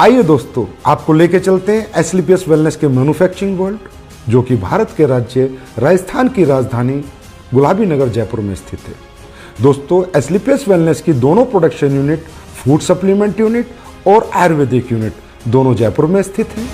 आइए दोस्तों, आपको लेके चलते हैं एसलीपीएस वेलनेस के मैन्युफैक्चरिंग वर्ल्ड, जो कि भारत के राज्य राजस्थान की राजधानी गुलाबी नगर जयपुर में स्थित है। दोस्तों, एसलीपीएस वेलनेस की दोनों production unit, food supplement unit और आयुर्वेदिक यूनिट दोनों जयपुर में स्थित हैं।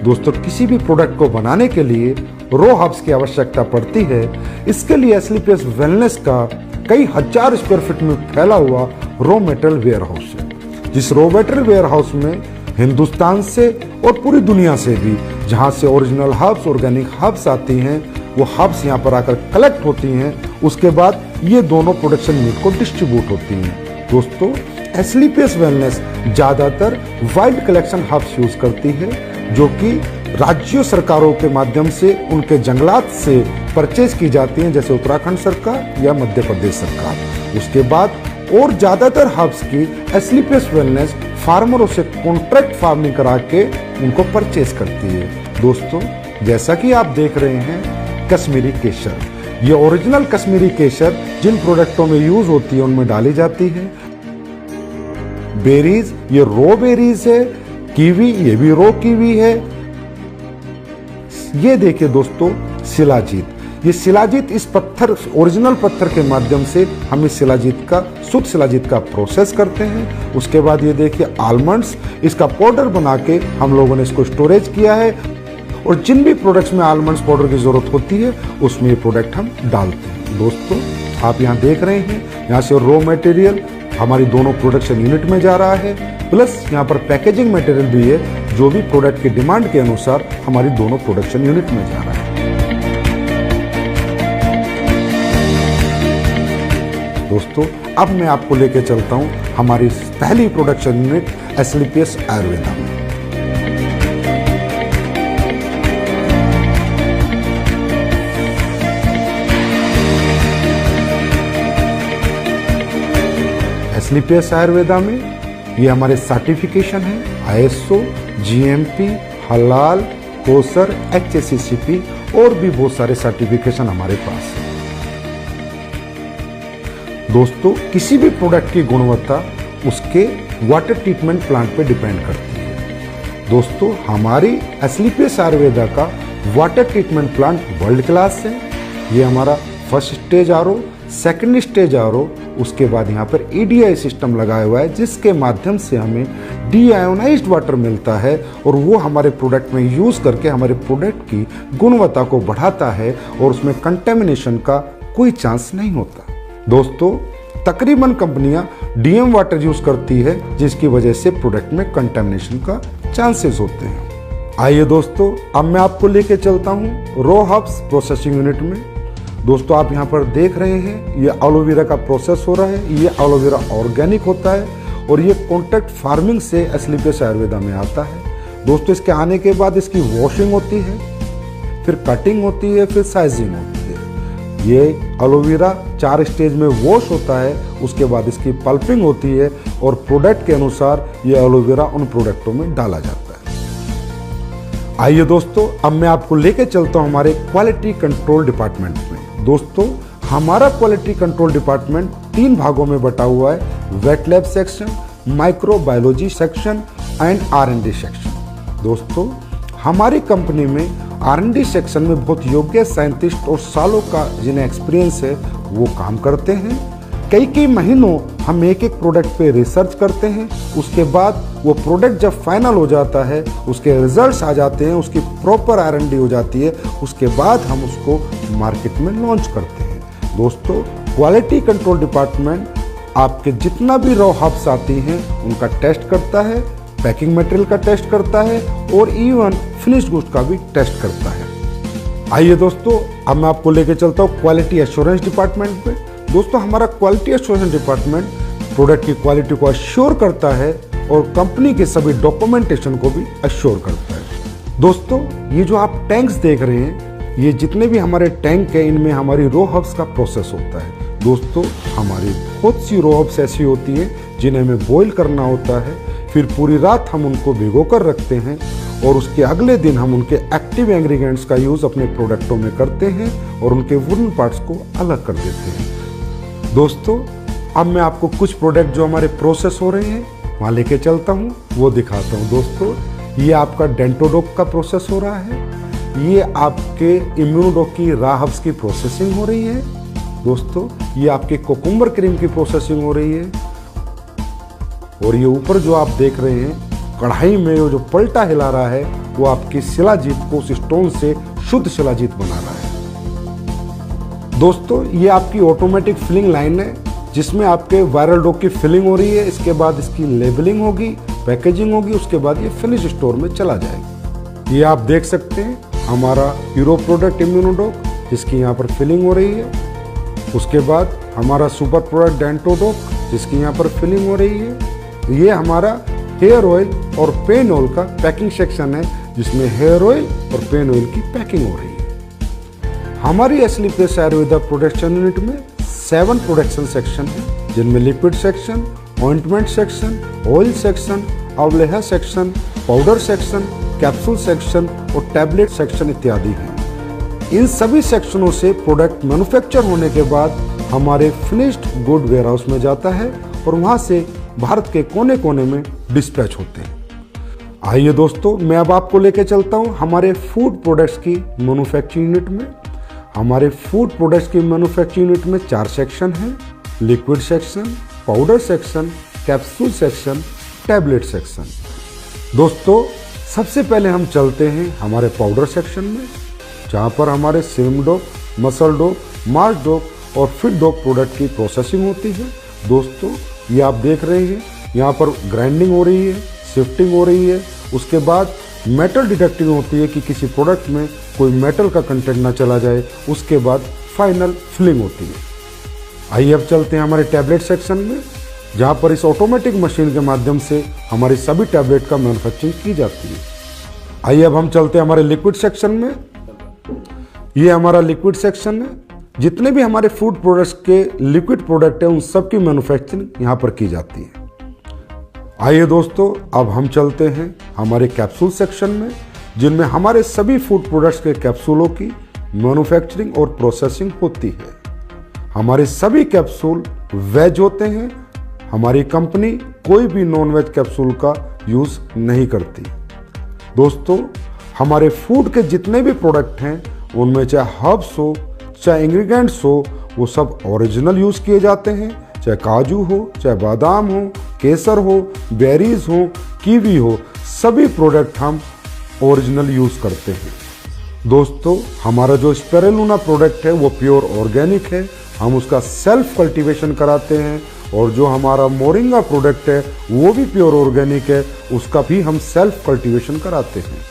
दोस्तों, किसी भी प्रोडक्ट को बनाने के लिए रो हब्स की आवश्यकता पड़ती है। इसके लिए एसलीपीएस वेलनेस का कई हजार स्क्वायर फीट में फैला हुआ रॉ मटेरियल वेयर हाउस है। जिस रॉ मटेरियल वेयर हाउस में हिंदुस्तान से और पूरी दुनिया से भी जहां से ओरिजिनल हब्स, ऑर्गेनिक हब्स आती हैं, वो हब्स यहाँ पर आकर कलेक्ट होती हैं। उसके बाद ये दोनों प्रोडक्शन यूनिट को डिस्ट्रीब्यूट होती हैं। दोस्तों, एसलीपीएस वेलनेस ज्यादातर वाइल्ड कलेक्शन हब्स यूज करती है, जो कि राज्य सरकारों के माध्यम से उनके जंगलात से परचेज की जाती हैं, जैसे उत्तराखंड सरकार या मध्य प्रदेश सरकार। उसके बाद और ज्यादातर हब्स की एसलीपीएस वेलनेस फार्मरों से कॉन्ट्रैक्ट फार्मिंग करा के उनको परचेज करती है। दोस्तों, जैसा कि आप देख रहे हैं, कश्मीरी केसर, ये ओरिजिनल कश्मीरी केसर जिन प्रोडक्टों में यूज होती है उनमें डाली जाती है। बेरीज, ये रो बेरीज है। कीवी, ये भी रो कीवी है। ये देखिए दोस्तों, शिलाजीत, ये शिलाजीत इस पत्थर, ओरिजिनल पत्थर के माध्यम से हम इस शिलाजीत का, शुद्ध शिलाजीत का प्रोसेस करते हैं। उसके बाद ये देखिए आलमंड्स, इसका पाउडर बना के हम लोगों ने इसको स्टोरेज किया है, और जिन भी प्रोडक्ट्स में आलमंड्स पाउडर की जरूरत होती है उसमें ये प्रोडक्ट हम डालते हैं। दोस्तों, आप यहाँ देख रहे हैं, यहाँ से रॉ मटेरियल हमारी दोनों प्रोडक्शन यूनिट में जा रहा है, प्लस यहाँ पर पैकेजिंग मटेरियल भी है, जो भी प्रोडक्ट की डिमांड के अनुसार हमारी दोनों प्रोडक्शन यूनिट में जा रहा है। दोस्तों, अब मैं आपको लेके चलता हूँ हमारी पहली प्रोडक्शन यूनिट एसलीपीएस आयुर्वेदा में। एसलीपीएस आयुर्वेदा में ये हमारे सर्टिफिकेशन है, आईएसओ, जीएमपी, हलाल, कोसर, एचएससीसीपी और भी बहुत सारे सर्टिफिकेशन हमारे पास है। दोस्तों, किसी भी प्रोडक्ट की गुणवत्ता उसके वाटर ट्रीटमेंट प्लांट पे डिपेंड करती है। दोस्तों, हमारी एसलीपीएस आयुर्वेदा का water treatment plant world class है। ये हमारा first stage RO, second stage RO, उसके बाद यहाँ पर ईडीआई सिस्टम लगाया हुआ है, जिसके माध्यम से हमें डीआयोनाइज्ड वाटर मिलता है, और वो हमारे प्रोडक्ट में यूज करके हमारे प्रोडक्ट की गुणवत्ता को बढ़ाता है, और उसमें कंटेमिनेशन का कोई चांस नहीं होता। दोस्तों, तकरीबन कंपनियां डीएम वाटर यूज करती है, जिसकी वजह से प्रोडक्ट में कंटेमिनेशन का चांसेस होते हैं। आइए दोस्तों, अब मैं आपको लेके चलता हूँ रॉ हब्स प्रोसेसिंग यूनिट में। दोस्तों, आप यहाँ पर देख रहे हैं, ये एलोवेरा का प्रोसेस हो रहा है। ये एलोवेरा ऑर्गेनिक होता है, और ये कॉन्ट्रैक्ट फार्मिंग से एसलीपीएस आयुर्वेदा में आता है। दोस्तों, इसके आने के बाद इसकी वॉशिंग होती है, फिर कटिंग होती है, फिर साइजिंग होती है। ये एलोवेरा 4 स्टेज में वॉश होता है, उसके बाद इसकी पल्पिंग होती है, और प्रोडक्ट के अनुसार ये एलोवेरा उन प्रोडक्टों में डाला जाता है। आइए दोस्तों, अब मैं आपको लेके चलता हूँ हमारे क्वालिटी कंट्रोल डिपार्टमेंट में। दोस्तों, हमारा क्वालिटी कंट्रोल डिपार्टमेंट 3 भागों में बटा हुआ है, wet lab section, microbiology section and R&D section. दोस्तों, हमारी कंपनी में R&D सेक्शन में बहुत योग्य साइंटिस्ट और सालों का जिन्हें एक्सपीरियंस है वो काम करते हैं। कई महीनों हम एक प्रोडक्ट पे रिसर्च करते हैं। उसके बाद वो प्रोडक्ट जब फाइनल हो जाता है, उसके रिजल्ट्स आ जाते हैं, उसकी प्रॉपर R&D हो जाती है, उसके बाद हम उसको मार्केट में लॉन्च करते हैं। दोस्तों, क्वालिटी कंट्रोल डिपार्टमेंट आपके जितना भी रॉ हब्स आती हैं उनका टेस्ट करता है, पैकिंग मटेरियल का टेस्ट करता है, और इवन फिनिश्ड गुड्स का भी टेस्ट करता है। आइए दोस्तों, अब मैं आपको लेके चलता हूँ क्वालिटी एश्योरेंस डिपार्टमेंट पे। दोस्तों, हमारा क्वालिटी एश्योरेंस डिपार्टमेंट प्रोडक्ट की क्वालिटी को अश्योर करता है, और कंपनी के सभी डॉक्यूमेंटेशन को भी अश्योर करता है। दोस्तों, ये जो आप टैंक्स देख रहे हैं, ये जितने भी हमारे टैंक है, इनमें हमारी रॉ हब्स का प्रोसेस होता है, दोस्तों हमारी बहुत सी रॉ हर्ब्स ऐसी होती हैं जिन्हें हमें बॉईल करना होता है, फिर पूरी रात हम उनको भिगो कर रखते हैं और उसके अगले दिन हम उनके एक्टिव इंग्रेडिएंट्स का यूज़ अपने प्रोडक्टों में करते हैं और उनके वुडन पार्ट्स को अलग कर देते हैं। दोस्तों अब मैं आपको कुछ प्रोडक्ट जो हमारे प्रोसेस हो रहे हैं वहाँ लेके चलता हूँ, वो दिखाता हूँ। दोस्तों ये आपका डेंटोडोक का प्रोसेस हो रहा है, ये आपके इम्यूनोडोक की रॉ हर्ब्स की प्रोसेसिंग हो रही है। दोस्तों ये आपके कोकुम्बर क्रीम की प्रोसेसिंग हो रही है और ये ऊपर जो आप देख रहे हैं कढ़ाई में जो पलटा हिला रहा है वो आपकी शिलाजीत को उस स्टोन से शुद्ध शिलाजीत बना रहा है। दोस्तों ये आपकी ऑटोमेटिक फिलिंग लाइन है जिसमें आपके वायरल डोक की फिलिंग हो रही है, इसके बाद इसकी लेबलिंग होगी, पैकेजिंग होगी, उसके बाद ये फिनिश स्टोर में चला जाएगा। ये आप देख सकते हैं हमारा हीरो प्रोडक्ट इम्यूनोडोक जिसकी यहाँ पर फिलिंग हो रही है, उसके बाद हमारा सुपर प्रोडक्ट डेंटोडोक जिसकी यहाँ पर फिलिंग हो रही है। ये हमारा हेयर ऑयल और पेन ऑयल का पैकिंग सेक्शन है जिसमें हेयर ऑयल और पेन ऑयल की पैकिंग हो रही है। हमारी एस्लीपियस आयुर्वेदा प्रोडक्शन यूनिट में 7 प्रोडक्शन सेक्शन है जिनमें liquid section, ointment section, oil section, अवलेहा section, powder section, capsule section और टैबलेट सेक्शन इत्यादि हैं। इन सभी सेक्शनों से प्रोडक्ट मैन्युफैक्चर होने के बाद हमारे फिनिश्ड गुड वेयर हाउस में जाता है और वहां से भारत के कोने कोने में डिस्पैच होते हैं। आइए दोस्तों मैं अब आपको लेके चलता हूं हमारे फूड प्रोडक्ट्स की मैन्युफैक्चरिंग यूनिट में। हमारे फूड प्रोडक्ट्स की मैन्युफैक्चरिंग यूनिट में 4 सेक्शन हैं, liquid section, powder section, capsule section, tablet section. दोस्तों सबसे पहले हम चलते हैं हमारे पाउडर सेक्शन में जहाँ पर हमारे सिम डोप, मसल डोप, मार्च डोप और फिट डोप प्रोडक्ट की प्रोसेसिंग होती है। दोस्तों ये आप देख रहे हैं यहाँ पर ग्राइंडिंग हो रही है, शिफ्टिंग हो रही है, उसके बाद मेटल डिटेक्टिंग होती है कि किसी प्रोडक्ट में कोई मेटल का कंटेंट ना चला जाए, उसके बाद फाइनल फिलिंग होती है। आइए अब चलते हैं हमारे टैबलेट सेक्शन में जहाँ पर इस ऑटोमेटिक मशीन के माध्यम से हमारी सभी टैबलेट का मैन्युफैक्चरिंग की जाती है। आइए अब हम चलते हैं हमारे लिक्विड सेक्शन में। ये हमारा लिक्विड सेक्शन है, जितने भी हमारे फूड प्रोडक्ट्स के लिक्विड प्रोडक्ट हैं उन सब की मैन्युफैक्चरिंग यहाँ पर की जाती है। आइए दोस्तों अब हम चलते हैं हमारे कैप्सूल सेक्शन में जिनमें हमारे सभी फूड प्रोडक्ट्स के कैप्सूलों की मैन्युफैक्चरिंग और प्रोसेसिंग होती है। हमारे सभी कैप्सूल वेज होते हैं, हमारी कंपनी कोई भी नॉन वेज कैप्सूल का यूज़ नहीं करती। दोस्तों हमारे फूड के जितने भी प्रोडक्ट हैं उनमें चाहे हर्ब्स हो चाहे इंग्रेडिएंट्स हो वो सब ओरिजिनल यूज़ किए जाते हैं, चाहे काजू हो, चाहे बादाम हो, केसर हो, बेरीज हो, कीवी हो, सभी प्रोडक्ट हम ओरिजिनल यूज़ करते हैं। दोस्तों हमारा जो स्पिरुलिना प्रोडक्ट है वो प्योर ऑर्गेनिक है, हम उसका सेल्फ कल्टीवेशन कराते हैं और जो हमारा मोरिंगा प्रोडक्ट है वो भी प्योर ऑर्गेनिक है, उसका भी हम सेल्फ कल्टीवेशन कराते हैं।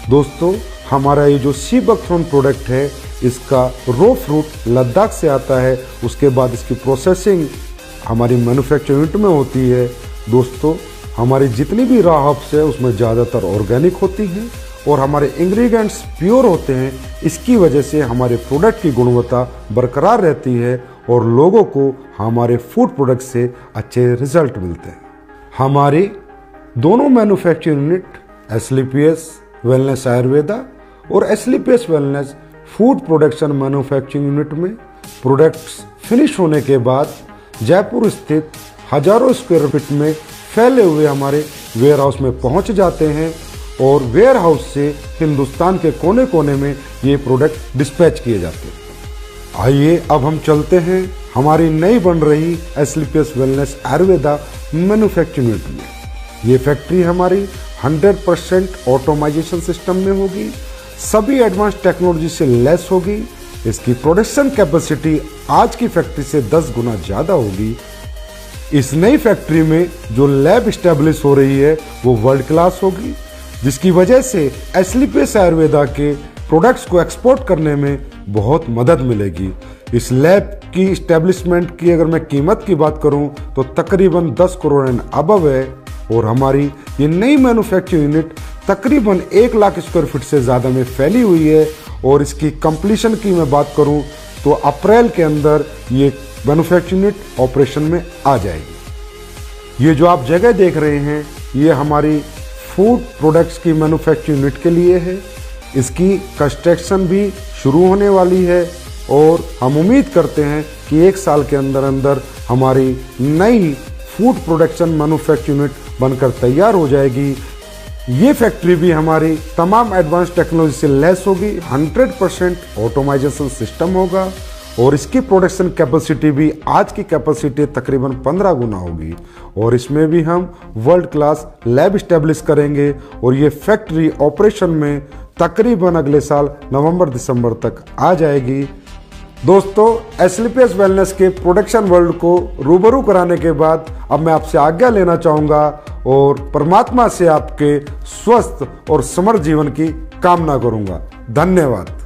दोस्तों हमारा ये जो सी बकथ्रोन प्रोडक्ट है इसका रो फ्रूट लद्दाख से आता है, उसके बाद इसकी प्रोसेसिंग हमारी मैन्युफैक्चरिंग यूनिट में होती है। दोस्तों हमारी जितनी भी रॉ हर्ब्स है उसमें ज़्यादातर ऑर्गेनिक होती हैं और हमारे इंग्रेडिएंट्स प्योर होते हैं, इसकी वजह से हमारे प्रोडक्ट की गुणवत्ता बरकरार रहती है और लोगों को हमारे फूड प्रोडक्ट से अच्छे रिजल्ट मिलते हैं। हमारी दोनों manufacturing unit Asclepius wellness Ayurveda और Asclepius wellness food production manufacturing unit में प्रोडक्ट्स फिनिश होने के बाद जयपुर स्थित हजारों स्क्वायर फीट में फैले हुए हमारे वेयर हाउस में पहुंच जाते हैं और वेयर हाउस से हिंदुस्तान के कोने कोने में ये प्रोडक्ट डिस्पैच किए जाते हैं। आइए अब हम चलते हैं हमारी नई बन रही एस्लीपियस वेलनेस आयुर्वेदा मैन्युफैक्चरिंग यूनिट में। ये फैक्ट्री हमारी 100% ऑटोमाइजेशन सिस्टम में होगी, सभी एडवांस टेक्नोलॉजी से लेस होगी। इसकी प्रोडक्शन कैपेसिटी आज की फैक्ट्री से 10 गुना ज़्यादा होगी। इस नई फैक्ट्री में जो लैब स्टैब्लिश हो रही है वो वर्ल्ड क्लास होगी, जिसकी वजह से एस्लीपियस आयुर्वेदा के प्रोडक्ट्स को एक्सपोर्ट करने में बहुत मदद मिलेगी। इस लैब की इस्टेब्लिशमेंट की अगर मैं कीमत की बात करूं तो तकरीबन 10 करोड़ एंड अबव है और हमारी ये नई मैन्युफैक्चरिंग यूनिट तकरीबन 1 लाख स्क्वायर फीट से ज़्यादा में फैली हुई है और इसकी कंप्लीशन की मैं बात करूं तो अप्रैल के अंदर ये मैन्युफैक्चरिंग यूनिट ऑपरेशन में आ जाएगी। ये जो आप जगह देख रहे हैं ये हमारी फूड प्रोडक्ट्स की मैन्युफैक्चरिंग यूनिट के लिए है। इसकी कंस्ट्रक्शन भी शुरू होने वाली है और हम उम्मीद करते हैं कि 1 साल के अंदर अंदर हमारी नई फूड प्रोडक्शन मैन्युफैक्चरिंग यूनिट बनकर तैयार हो जाएगी। ये फैक्ट्री भी हमारी तमाम एडवांस टेक्नोलॉजी से लैस होगी, 100% ऑटोमाइजेशन सिस्टम होगा और इसकी प्रोडक्शन कैपेसिटी भी आज की कैपेसिटी तकरीबन 15 गुना होगी। और इसमें भी हम वर्ल्ड क्लास लैब इस्टेब्लिश करेंगे और ये फैक्ट्री ऑपरेशन में तकरीबन अगले साल नवंबर-दिसंबर तक आ जाएगी। दोस्तों, एस्क्लेपियस वेलनेस के प्रोडक्शन वर्ल्ड को रूबरू कराने के बाद अब मैं आपसे आज्ञा लेना चाहूँगा और परमात्मा से आपके स्वस्थ और समृद्ध जीवन की कामना करूँगा। धन्यवाद।